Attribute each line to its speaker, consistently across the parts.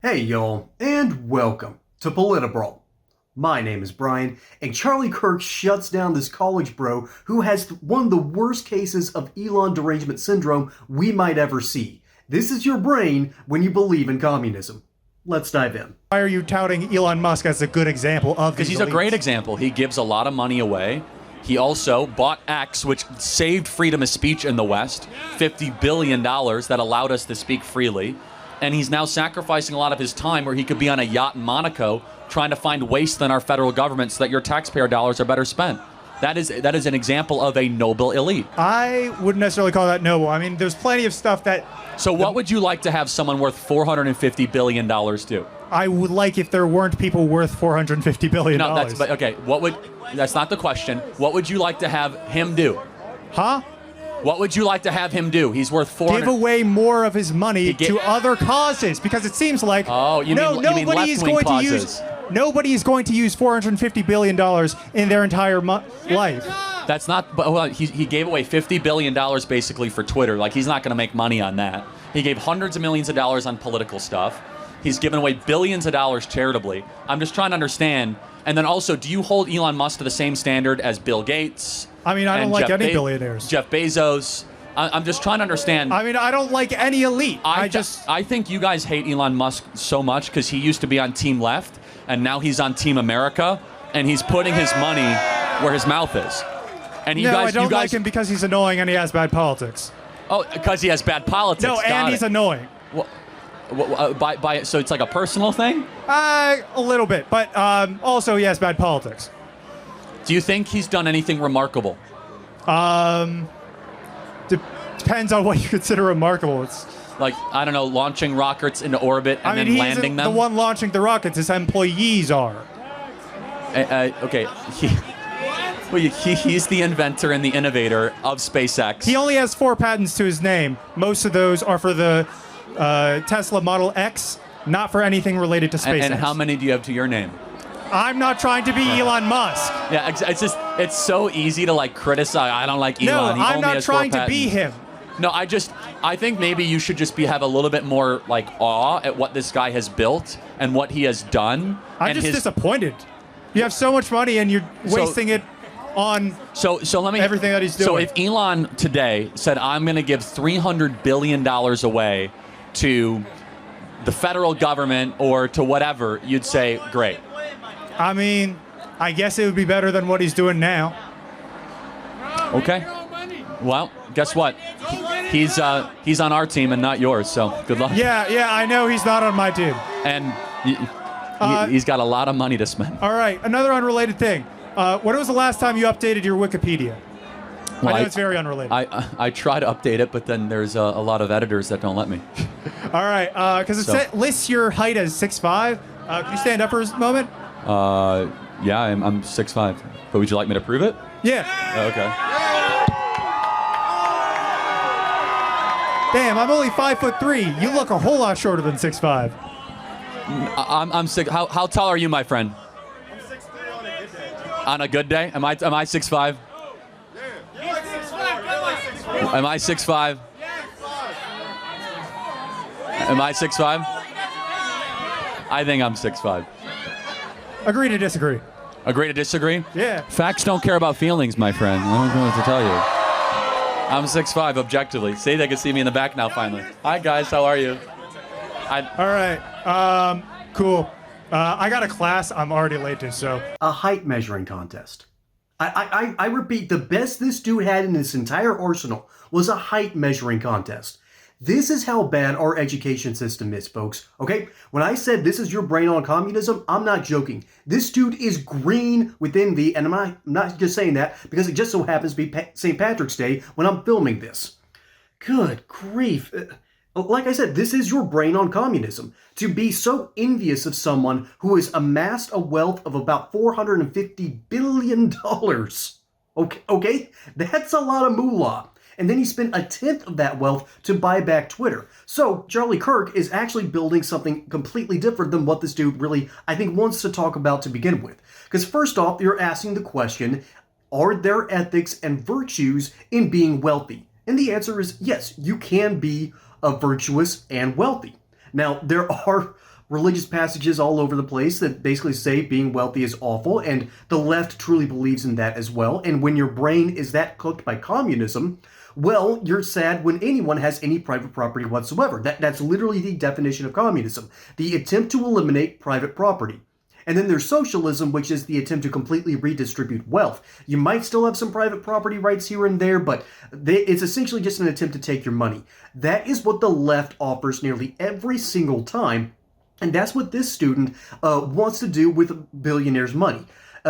Speaker 1: Hey y'all, and welcome to PolitiBrawl. My name is Brian, and Charlie Kirk shuts down this college bro who has one of the worst cases of Elon derangement syndrome we might ever see. This is your brain when you believe in communism. Let's dive in.
Speaker 2: Why are you touting Elon Musk as a good example of these?
Speaker 3: Because he's a great example. He gives a lot of money away. He also bought X, which saved freedom of speech in the West, $50 billion that allowed us to speak freely. And he's now sacrificing a lot of his time where he could be on a yacht in Monaco trying to find waste in our federal government so that your taxpayer dollars are better spent. That is an example of a noble elite.
Speaker 2: I wouldn't necessarily call that noble. I mean, there's plenty of stuff that...
Speaker 3: So what would you like to have someone worth $450 billion do?
Speaker 2: I would like if there weren't people worth $450 billion.
Speaker 3: No, that's not the question. What would you like to have him do?
Speaker 2: Huh?
Speaker 3: What would you like to have him do? He's worth 400.
Speaker 2: Give away more of his money to other causes, because it seems like
Speaker 3: you mean left-wing causes.
Speaker 2: Nobody is going to use $450 billion in their entire life.
Speaker 3: That's not. But well, he gave away $50 billion basically for Twitter. Like, he's not going to make money on that. He gave hundreds of millions of dollars on political stuff. He's given away billions of dollars charitably. I'm just trying to understand. And then also, do you hold Elon Musk to the same standard as Bill Gates?
Speaker 2: I mean, I don't like any billionaires.
Speaker 3: Jeff Bezos. I'm just trying to understand.
Speaker 2: I mean, I don't like any elite.
Speaker 3: I think you guys hate Elon Musk so much because he used to be on Team Left, and now he's on Team America, and he's putting his money where his mouth is. And
Speaker 2: I don't like him because he's annoying and he has bad politics.
Speaker 3: Oh, because he has bad politics.
Speaker 2: No, and he's annoying.
Speaker 3: So it's like a personal thing?
Speaker 2: A little bit, but also he has bad politics.
Speaker 3: Do you think he's done anything remarkable?
Speaker 2: Depends on what you consider remarkable. It's
Speaker 3: like, I don't know, launching rockets into orbit and then landing them?
Speaker 2: The one launching the rockets. His employees are.
Speaker 3: Okay. He's the inventor and the innovator of SpaceX.
Speaker 2: He only has 4 patents to his name. Most of those are for the Tesla Model X, not for anything related to SpaceX.
Speaker 3: And how many do you have to your name?
Speaker 2: I'm not trying to be Elon Musk.
Speaker 3: Yeah, it's so easy to like criticize. I don't like Elon.
Speaker 2: No, I'm not trying to be him.
Speaker 3: No, I think maybe you should just have a little bit more like awe at what this guy has built and what he has done.
Speaker 2: I'm just disappointed. You have so much money and you're wasting it on everything that he's doing.
Speaker 3: So if Elon today said, I'm going to give $300 billion away to the federal government or to whatever, you'd say, great.
Speaker 2: I mean, I guess it would be better than what he's doing now.
Speaker 3: Okay. Well, guess what? He's on our team and not yours, so good luck.
Speaker 2: Yeah, I know he's not on my team.
Speaker 3: And he's got a lot of money to spend.
Speaker 2: All right, another unrelated thing. When was the last time you updated your Wikipedia? Well, I know it's very unrelated.
Speaker 3: I try to update it, but then there's a lot of editors that don't let me.
Speaker 2: All right, because it lists your height as 6'5". Can you stand up for a moment?
Speaker 3: Yeah, I'm 6'5". But would you like me to prove it?
Speaker 2: Yeah.
Speaker 3: Okay.
Speaker 2: Damn, I'm only 5'3". You look a whole lot shorter than 6'5".
Speaker 3: I'm 6. How tall are you, my friend?
Speaker 4: I'm 6'3" on a good day.
Speaker 3: On a good day? Am I 6'5"?
Speaker 4: Yeah. You're like 6'5".
Speaker 3: Am I 6'5"? Am I 6'5"? I think I'm 6'5".
Speaker 2: Agree to disagree.
Speaker 3: Agree to disagree?
Speaker 2: Yeah.
Speaker 3: Facts don't care about feelings, my friend. I don't know what to tell you. I'm 6'5", objectively. See, they can see me in the back now, finally. Hi, guys. How are you?
Speaker 2: All right. Cool. I got a class I'm already late to, so.
Speaker 1: A height measuring contest. I repeat, the best this dude had in his entire arsenal was a height measuring contest. This is how bad our education system is, folks. Okay? When I said this is your brain on communism, I'm not joking. This dude is green with envy, and I'm not just saying that because it just so happens to be St. Patrick's Day when I'm filming this. Good grief. Like I said, this is your brain on communism. To be so envious of someone who has amassed a wealth of about $450 billion. Okay? That's a lot of moolah. And then he spent a tenth of that wealth to buy back Twitter. So Charlie Kirk is actually building something completely different than what this dude really, I think, wants to talk about to begin with. Because first off, you're asking the question, are there ethics and virtues in being wealthy? And the answer is yes, you can be virtuous and wealthy. Now, there are religious passages all over the place that basically say being wealthy is awful, and the left truly believes in that as well. And when your brain is that cooked by communism, well, you're sad when anyone has any private property whatsoever. That's literally the definition of communism, the attempt to eliminate private property. And then there's socialism, which is the attempt to completely redistribute wealth. You might still have some private property rights here and there, but it's essentially just an attempt to take your money. That is what the left offers nearly every single time, and that's what this student wants to do with billionaires' money.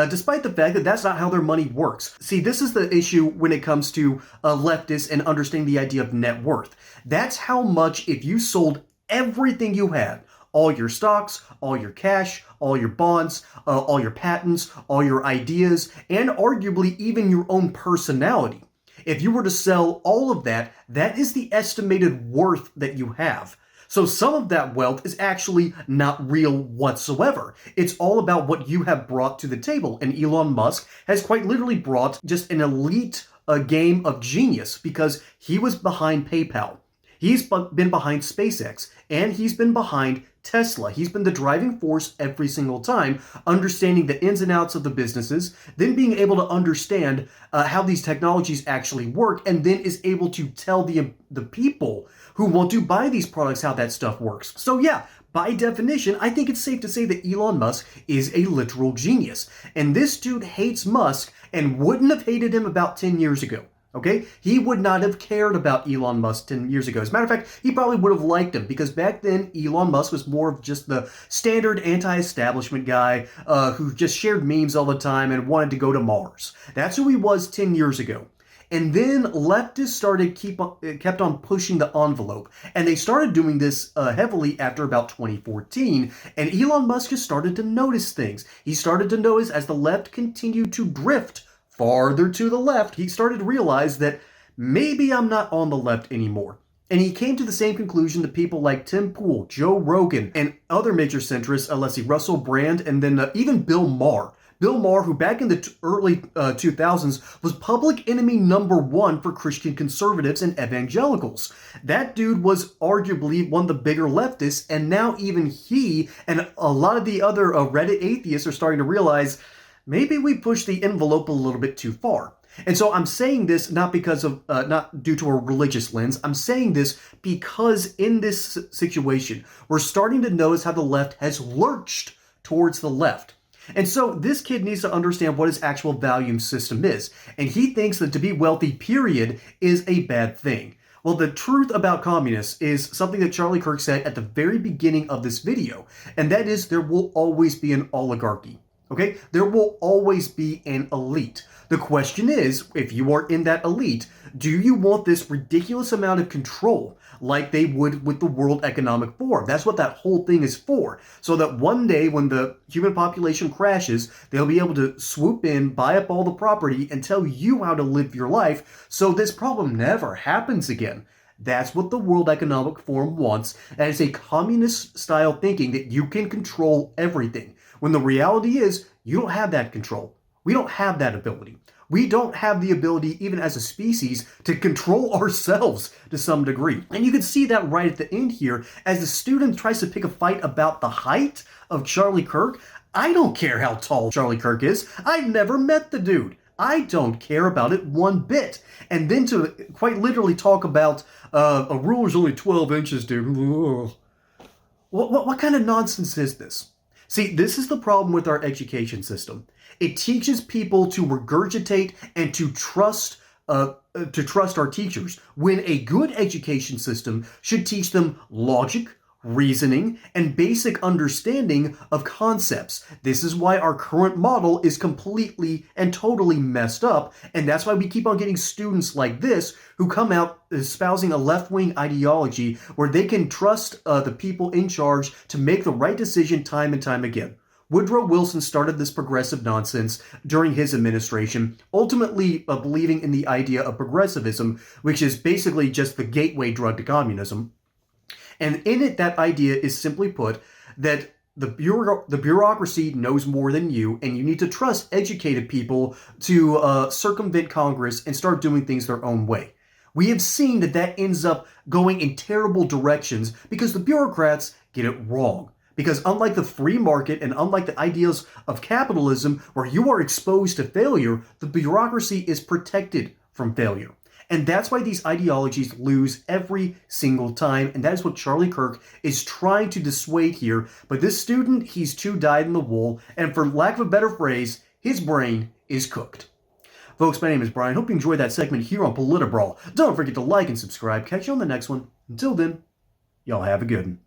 Speaker 1: Despite the fact that that's not how their money works. See, this is the issue when it comes to leftists and understanding the idea of net worth. That's how much, if you sold everything you had, all your stocks, all your cash, all your bonds, all your patents, all your ideas, and arguably even your own personality. If you were to sell all of that, that is the estimated worth that you have. So some of that wealth is actually not real whatsoever. It's all about what you have brought to the table. And Elon Musk has quite literally brought just an elite game of genius because he was behind PayPal. He's been behind SpaceX, and he's been behind Tesla. He's been the driving force every single time, understanding the ins and outs of the businesses, then being able to understand how these technologies actually work, and then is able to tell the people who want to buy these products how that stuff works. So yeah, by definition, I think it's safe to say that Elon Musk is a literal genius. And this dude hates Musk and wouldn't have hated him about 10 years ago. Okay? He would not have cared about Elon Musk 10 years ago. As a matter of fact, he probably would have liked him because back then, Elon Musk was more of just the standard anti-establishment guy who just shared memes all the time and wanted to go to Mars. That's who he was 10 years ago. And then leftists kept on pushing the envelope. And they started doing this heavily after about 2014. And Elon Musk has started to notice things. He started to notice as the left continued to drift farther to the left, he started to realize that maybe I'm not on the left anymore. And he came to the same conclusion that people like Tim Pool, Joe Rogan, and other major centrists, let's see, Russell Brand, and then even Bill Maher. Bill Maher, who back in the early 2000s was public enemy #1 for Christian conservatives and evangelicals. That dude was arguably one of the bigger leftists, and now even he and a lot of the other Reddit atheists are starting to realize maybe we pushed the envelope a little bit too far. And so I'm saying this not because of, not due to a religious lens. I'm saying this because in this situation, we're starting to notice how the left has lurched towards the left. And so this kid needs to understand what his actual value system is. And he thinks that to be wealthy, period, is a bad thing. Well, the truth about communists is something that Charlie Kirk said at the very beginning of this video. And that is there will always be an oligarchy. Okay? There will always be an elite. The question is, if you are in that elite, do you want this ridiculous amount of control like they would with the World Economic Forum? That's what that whole thing is for. So that one day when the human population crashes, they'll be able to swoop in, buy up all the property, and tell you how to live your life so this problem never happens again. That's what the World Economic Forum wants, and it's a communist-style thinking that you can control everything. When the reality is, you don't have that control. We don't have that ability. We don't have the ability, even as a species, to control ourselves to some degree. And you can see that right at the end here, as the student tries to pick a fight about the height of Charlie Kirk. I don't care how tall Charlie Kirk is. I've never met the dude. I don't care about it one bit. And then to quite literally talk about a ruler's only 12 inches, dude. What kind of nonsense is this? See, this is the problem with our education system. It teaches people to regurgitate and to trust our teachers, when a good education system should teach them logic, reasoning, and basic understanding of concepts. This is why our current model is completely and totally messed up, and that's why we keep on getting students like this who come out espousing a left-wing ideology where they can trust the people in charge to make the right decision time and time again. Woodrow Wilson started this progressive nonsense during his administration, ultimately believing in the idea of progressivism, which is basically just the gateway drug to communism. And in it, that idea is simply put that the bureaucracy knows more than you, and you need to trust educated people to circumvent Congress and start doing things their own way. We have seen that ends up going in terrible directions because the bureaucrats get it wrong. Because unlike the free market and unlike the ideals of capitalism, where you are exposed to failure, the bureaucracy is protected from failure. And that's why these ideologies lose every single time, and that is what Charlie Kirk is trying to dissuade here. But this student, he's too dyed-in-the-wool, and for lack of a better phrase, his brain is cooked. Folks, my name is Brian. Hope you enjoyed that segment here on PolitiBrawl. Don't forget to like and subscribe. Catch you on the next one. Until then, y'all have a good one.